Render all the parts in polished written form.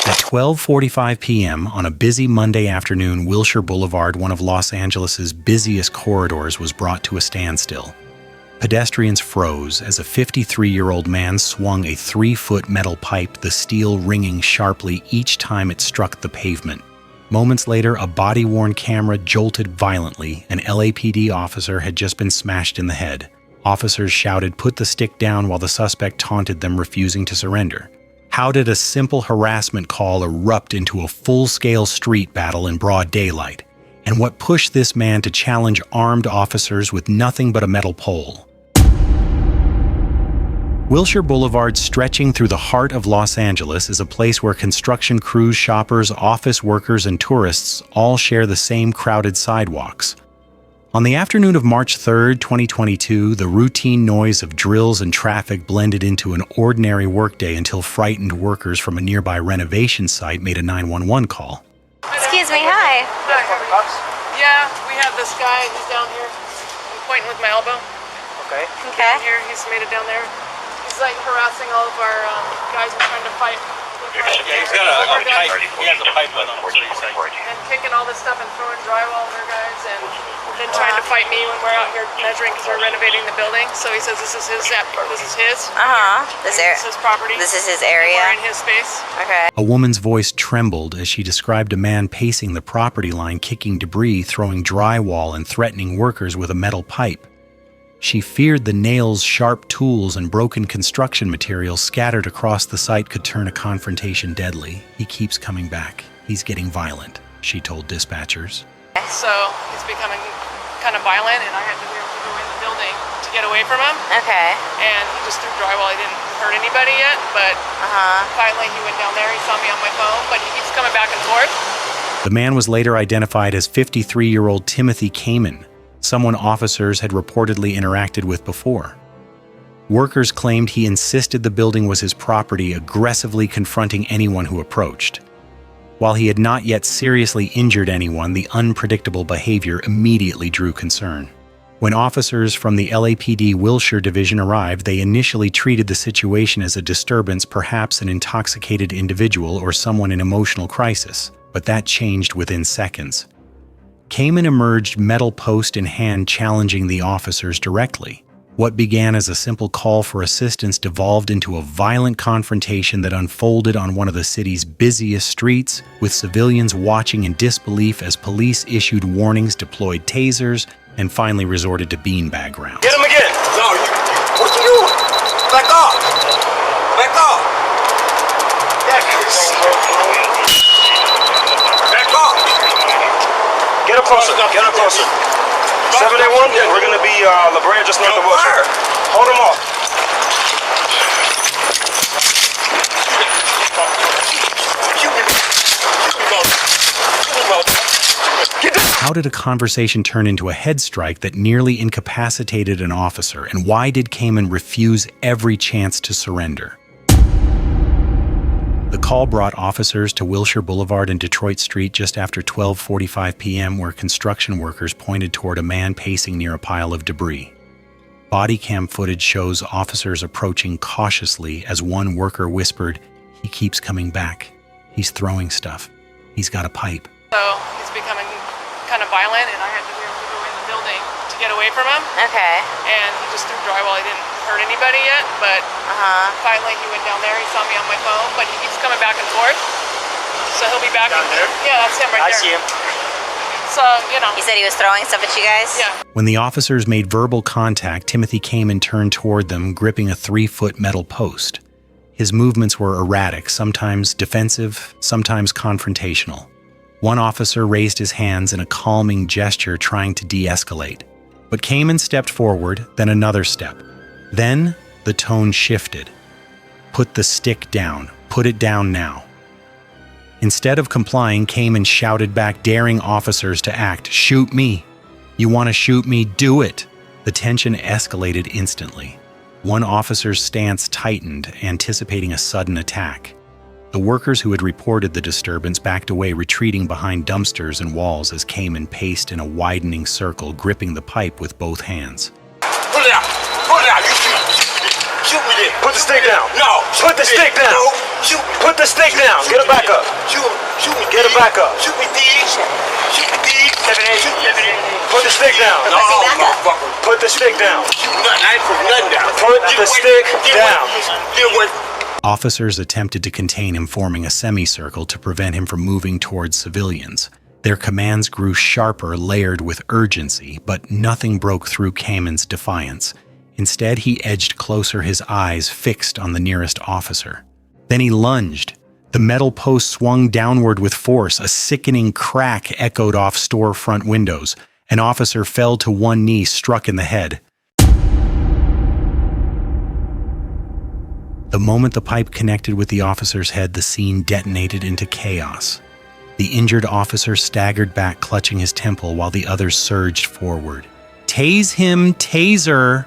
At 12:45 p.m. on a busy Monday afternoon, Wilshire Boulevard, one of Los Angeles' busiest corridors, was brought to a standstill. Pedestrians froze as a 53-year-old man swung a 3-foot metal pipe, the steel ringing sharply each time it struck the pavement. Moments later, a body-worn camera jolted violently. An LAPD officer had just been smashed in the head. Officers shouted, "Put the stick down," while the suspect taunted them, refusing to surrender. How did a simple harassment call erupt into a full-scale street battle in broad daylight? And what pushed this man to challenge armed officers with nothing but a metal pole? Wilshire Boulevard, stretching through the heart of Los Angeles, is a place where construction crews, shoppers, office workers, and tourists all share the same crowded sidewalks. On the afternoon of March 3, 2022, the routine noise of drills and traffic blended into an ordinary workday until frightened workers from a nearby renovation site made a 911 call. Excuse me, hi. Yeah, we have this guy who's down here. I'm pointing with my elbow. Okay. Down here, he's made it down there. He's like harassing all of our guys who are trying to fight. Yeah, he's got a pipe. He has a pipe on him. And kicking all this stuff and throwing drywall on their guys, and then trying to fight me when we're out here measuring because we're renovating the building. So he says this is his. This is his property. This is his area. We're in his space. Okay. A woman's voice trembled as she described a man pacing the property line, kicking debris, throwing drywall, and threatening workers with a metal pipe. She feared the nails, sharp tools, and broken construction materials scattered across the site could turn a confrontation deadly. "He keeps coming back. He's getting violent," she told dispatchers. So he's becoming kind of violent, and I had to be able to go in the building to get away from him. Okay. And he just threw drywall. He didn't hurt anybody yet, but finally he went down there. He saw me on my phone, but he keeps coming back and forth. The man was later identified as 53-year-old Timothy Camon, someone officers had reportedly interacted with before. Workers claimed he insisted the building was his property, aggressively confronting anyone who approached. While he had not yet seriously injured anyone, the unpredictable behavior immediately drew concern. When officers from the LAPD Wilshire Division arrived, they initially treated the situation as a disturbance, perhaps an intoxicated individual or someone in emotional crisis, but that changed within seconds. Camon emerged, metal post in hand, challenging the officers directly. What began as a simple call for assistance devolved into a violent confrontation that unfolded on one of the city's busiest streets, with civilians watching in disbelief as police issued warnings, deployed tasers, and finally resorted to beanbag rounds. Get him again! No, what you doing? Back off! Back off! Back off! Get up closer, get up closer. 781, we're gonna be La Brea, just north of Wilshire. Hold him off. How did a conversation turn into a head strike that nearly incapacitated an officer, and why did Camon refuse every chance to surrender? The call brought officers to Wilshire Boulevard and Detroit Street just after 12:45 p.m., where construction workers pointed toward a man pacing near a pile of debris. Bodycam footage shows officers approaching cautiously as one worker whispered, "He keeps coming back. He's throwing stuff. He's got a pipe." So he's becoming kind of violent, and I had to be able to go in the building to get away from him. Okay. And he just threw drywall. He didn't hurt anybody yet, but finally he went down there. He saw me on my phone, but he keeps coming back and forth. So he'll be back. Down there? Yeah, that's him right there. I see him. So, you know. You said he was throwing stuff at you guys? Yeah. When the officers made verbal contact, Timothy Camon turned toward them, gripping a 3-foot metal post. His movements were erratic, sometimes defensive, sometimes confrontational. One officer raised his hands in a calming gesture, trying to de-escalate. But Camon stepped forward, then another step. Then the tone shifted. "Put the stick down. Put it down now." Instead of complying, Camon shouted back, daring officers to act. "Shoot me. You want to shoot me? Do it." The tension escalated instantly. One officer's stance tightened, anticipating a sudden attack. The workers who had reported the disturbance backed away, retreating behind dumpsters and walls as Camon paced in a widening circle, gripping the pipe with both hands. Pull it out! Pull it out! You shoot me then! Put the stick down! No! Put the stick down! No! Shoot me! Put the stick down. Get it back up. Shoot me. Get it back up. Shoot me, thieves. Shoot me, thieves. 788. Put the stick down. No, motherfucker. Put the stick down. Nothing. I ain't put nothing down. Put the stick down. Get away. Officers attempted to contain him, forming a semicircle to prevent him from moving towards civilians. Their commands grew sharper, layered with urgency, but nothing broke through Camon's defiance. Instead, he edged closer, his eyes fixed on the nearest officer. Then he lunged. The metal post swung downward with force. A sickening crack echoed off storefront windows. An officer fell to one knee, struck in the head. The moment the pipe connected with the officer's head, the scene detonated into chaos. The injured officer staggered back, clutching his temple, while the others surged forward. "Tase him, Taser!"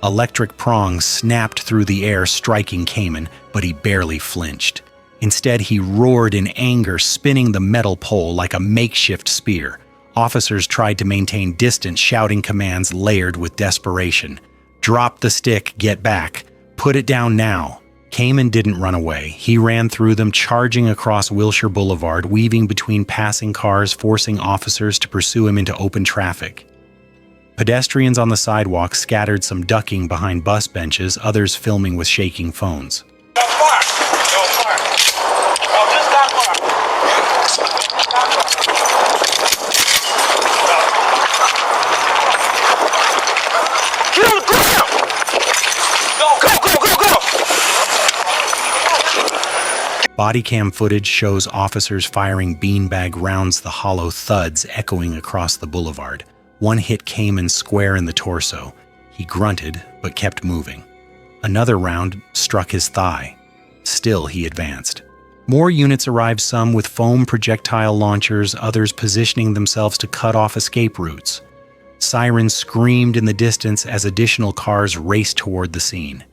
Electric prongs snapped through the air, striking Camon, but he barely flinched. Instead, he roared in anger, spinning the metal pole like a makeshift spear. Officers tried to maintain distance, shouting commands layered with desperation. "Drop the stick, get back. Put it down now." Camon didn't run away. He ran through them, charging across Wilshire Boulevard, weaving between passing cars, forcing officers to pursue him into open traffic. Pedestrians on the sidewalk scattered, some ducking behind bus benches, others filming with shaking phones. Bodycam footage shows officers firing beanbag rounds, the hollow thuds echoing across the boulevard. One hit Camon square in the torso. He grunted, but kept moving. Another round struck his thigh. Still, he advanced. More units arrived, some with foam projectile launchers, others positioning themselves to cut off escape routes. Sirens screamed in the distance as additional cars raced toward the scene.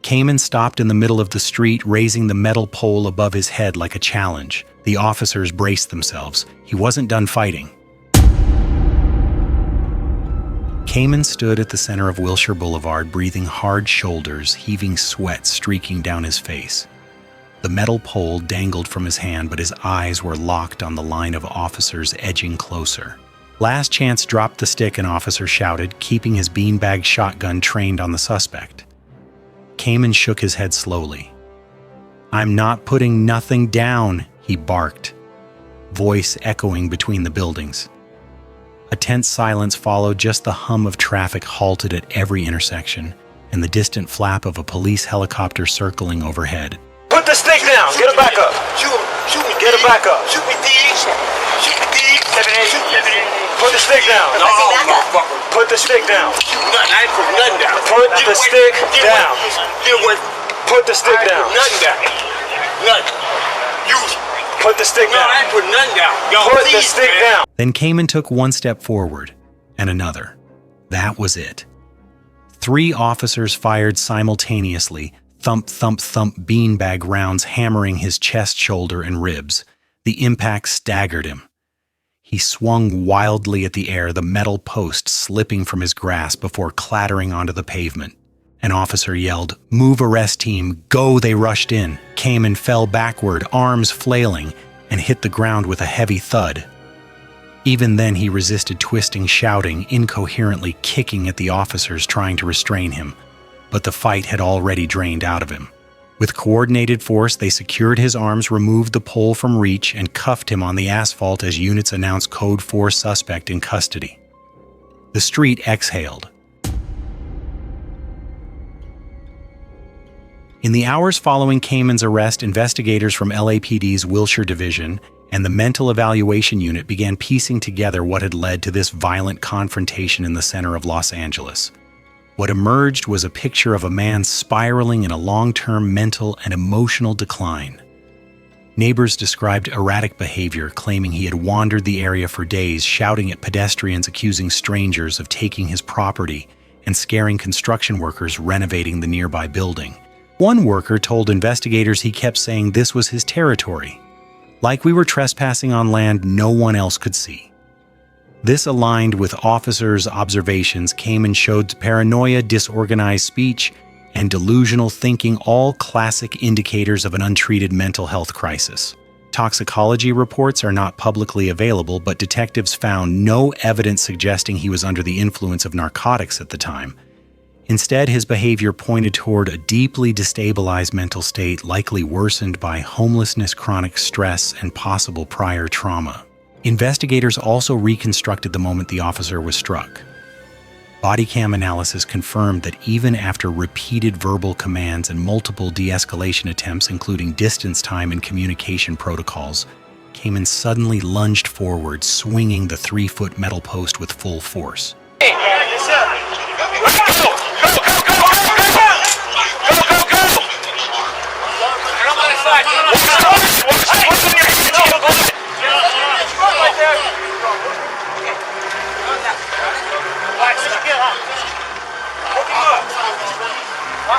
Camon stopped in the middle of the street, raising the metal pole above his head like a challenge. The officers braced themselves. He wasn't done fighting. Camon stood at the center of Wilshire Boulevard, breathing hard shoulders, heaving sweat streaking down his face. The metal pole dangled from his hand, but his eyes were locked on the line of officers edging closer. "Last chance, drop the stick," an officer shouted, keeping his beanbag shotgun trained on the suspect. Camon shook his head slowly. "I'm not putting nothing down," he barked, voice echoing between the buildings. A tense silence followed, just the hum of traffic halted at every intersection, and the distant flap of a police helicopter circling overhead. Put the stick down. Get it back up. Shoot me. Get it back up. Shoot me, thieves. Shoot me, thieves. 788. Put the stick down. No, motherfucker. Put the stick down. Nothing. I ain't put nothing down. Put the stick down. Get away. Put the stick down. Nothing down. Nothing. Use. Put the stick No, down. I ain't put nothing down. Put the stick down. Then Camon took one step forward, and another. That was it. 3 officers fired simultaneously, thump, thump, thump, beanbag rounds hammering his chest, shoulder, and ribs. The impact staggered him. He swung wildly at the air, the metal post slipping from his grasp before clattering onto the pavement. An officer yelled, "Move, arrest team, go!" They rushed in. Camon fell backward, arms flailing, and hit the ground with a heavy thud. Even then, he resisted, twisting, shouting, incoherently kicking at the officers trying to restrain him. But the fight had already drained out of him. With coordinated force, they secured his arms, removed the pole from reach, and cuffed him on the asphalt as units announced Code 4 suspect in custody. The street exhaled. In the hours following Camon's arrest, investigators from LAPD's Wilshire Division and the Mental Evaluation Unit began piecing together what had led to this violent confrontation in the center of Los Angeles. What emerged was a picture of a man spiraling in a long-term mental and emotional decline. Neighbors described erratic behavior, claiming he had wandered the area for days, shouting at pedestrians, accusing strangers of taking his property, and scaring construction workers renovating the nearby building. One worker told investigators he kept saying this was his territory, like we were trespassing on land no one else could see. This aligned with officers' observations. Camon showed paranoia, disorganized speech, and delusional thinking, all classic indicators of an untreated mental health crisis. Toxicology reports are not publicly available, but detectives found no evidence suggesting he was under the influence of narcotics at the time. Instead, his behavior pointed toward a deeply destabilized mental state, likely worsened by homelessness, chronic stress, and possible prior trauma. Investigators also reconstructed the moment the officer was struck. Bodycam analysis confirmed that even after repeated verbal commands and multiple de-escalation attempts, including distance time and communication protocols, Camon suddenly lunged forward, swinging the 3-foot metal post with full force.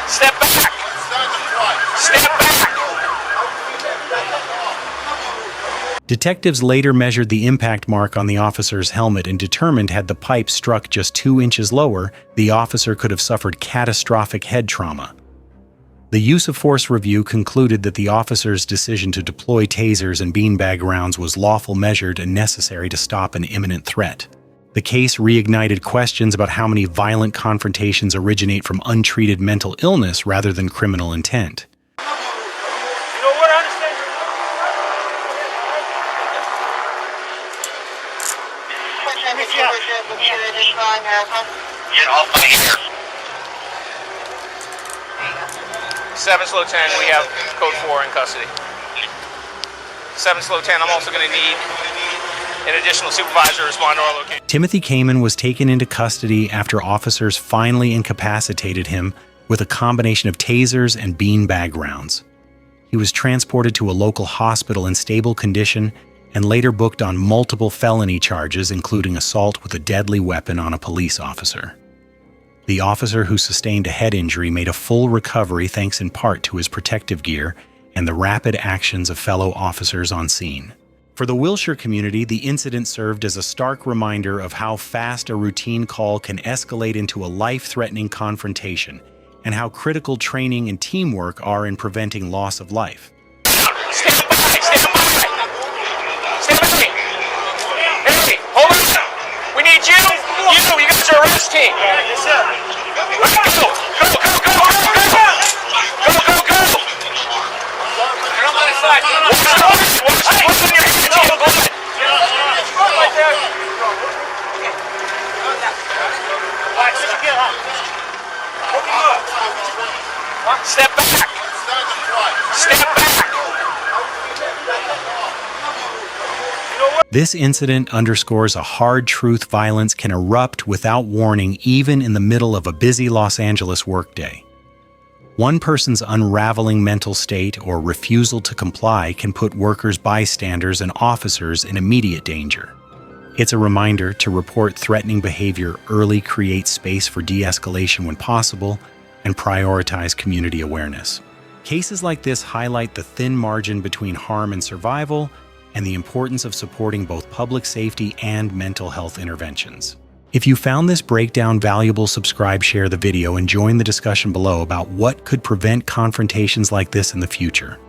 Step back! Step back! Detectives later measured the impact mark on the officer's helmet and determined had the pipe struck just 2 inches lower, the officer could have suffered catastrophic head trauma. The use of force review concluded that the officer's decision to deploy tasers and beanbag rounds was lawful, measured, and necessary to stop an imminent threat. The case reignited questions about how many violent confrontations originate from untreated mental illness rather than criminal intent. Get off my ear. 7 slow 10, we have code 4 in custody. 7 slow 10, I'm also going to need an additional supervisor to respond to our location. Timothy Camon was taken into custody after officers finally incapacitated him with a combination of tasers and beanbag rounds. He was transported to a local hospital in stable condition and later booked on multiple felony charges, including assault with a deadly weapon on a police officer. The officer who sustained a head injury made a full recovery thanks in part to his protective gear and the rapid actions of fellow officers on scene. For the Wilshire community, the incident served as a stark reminder of how fast a routine call can escalate into a life-threatening confrontation and how critical training and teamwork are in preventing loss of life. Stand by! Stand by! Stand by! Hey, hold on! We need you! You got your arrest team! Yes, sir. Go! Go! Go! Go! Go! Go! Go! Go! Get on my side! What's in your hand? Right there! Step back! Step back! This incident underscores a hard truth: violence can erupt without warning, even in the middle of a busy Los Angeles workday. One person's unraveling mental state or refusal to comply can put workers, bystanders, and officers in immediate danger. It's a reminder to report threatening behavior early, create space for de-escalation when possible, and prioritize community awareness. Cases like this highlight the thin margin between harm and survival and the importance of supporting both public safety and mental health interventions. If you found this breakdown valuable, subscribe, share the video, and join the discussion below about what could prevent confrontations like this in the future.